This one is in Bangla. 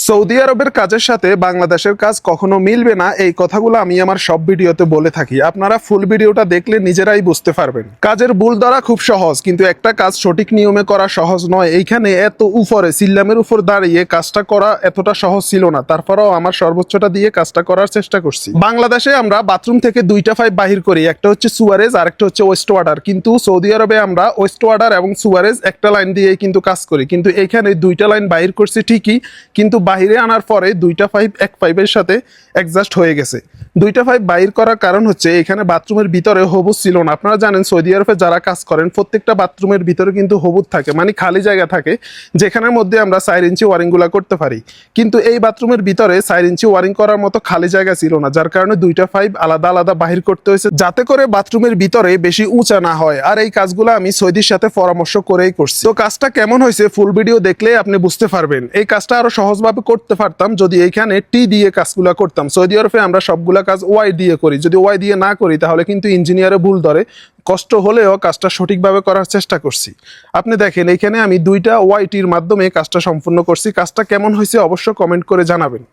সৌদি আরবের কাজের সাথে বাংলাদেশের কাজ কখনো মিলবে না, এই কথাগুলো আমি আমার সব ভিডিওতে বলে থাকি। আপনারা ফুল ভিডিওটা দেখলে নিজেরাই বুঝতে পারবেন। কাজের ভুল ধরা খুব সহজ, কিন্তু একটা কাজ সঠিক নিয়মে করা সহজ নয়। এইখানে এত উপরে সিল্লামের উপর দাঁড়িয়ে কাজটা করা এতটা সহজ ছিল না, তারপরেও আমার সর্বোচ্চটা দিয়ে কাজটা করার চেষ্টা করছি। বাংলাদেশে আমরা বাথরুম থেকে দুইটা পাইপ বাহির করি, একটা হচ্ছে সুয়ারেজ আর একটা হচ্ছে ওয়েস্ট ওয়াটার। কিন্তু সৌদি আরবে আমরা ওয়েস্ট ওয়াটার এবং সুয়ারেজ একটা লাইন দিয়ে কিন্তু কাজ করি, কিন্তু এইখানে দুইটা লাইন বাহির করছি ঠিকই, কিন্তু বাহিরে আনার পরে দুইটা পাইপ এক পাইপের সাথে অ্যাডজাস্ট হয়ে গেছে। দুইটা পাইপ বাহির করার কারণ হচ্ছে এখানে বাথরুমের ভিতরে হবুজ ছিল না। আপনারা জানেন সৌদি আরবে যারা কাজ করেন প্রত্যেকটা বাথরুমের ভিতরে কিন্তু হবুজ থাকে, মানে খালি জায়গা থাকে যেখানের মধ্যে আমরা 4 ইঞ্চি ওয়ারিংগুলো করতে পারি। কিন্তু এই বাথরুমের ভিতরে 4 ইঞ্চি ওয়ারিং করার মতো খালি জায়গা ছিল না, যার কারণে দুইটা পাইপ আলাদা আলাদা বাহির করতে হয়েছে, যাতে করে বাথরুমের ভিতরে বেশি উঁচা না হয়। আর এই কাজগুলো আমি সৌদির সাথে পরামর্শ করেই করছি। তো কাজটা কেমন হয়েছে ফুল ভিডিও দেখলে আপনি বুঝতে পারবেন। এই কাজটা আরো সহজভাবে করতে পারতাম যদি এইখানে টি দিয়ে কাজগুলো করতাম। সৌদি আরবে আমরা সবগুলা কাজ ওয়াই দিয়ে করি, যদি ওয়াই দিয়ে না করি তাহলে কিন্তু ইঞ্জিনিয়ারে ভুল ধরে। কষ্ট হলেও কাজটা সঠিকভাবে করার চেষ্টা করছি। আপনি দেখেন এইখানে আমি দুইটা ওয়াই টির মাধ্যমে কাজটা সম্পূর্ণ করছি। কাজটা কেমন হয়েছে অবশ্য কমেন্ট করে জানাবেন।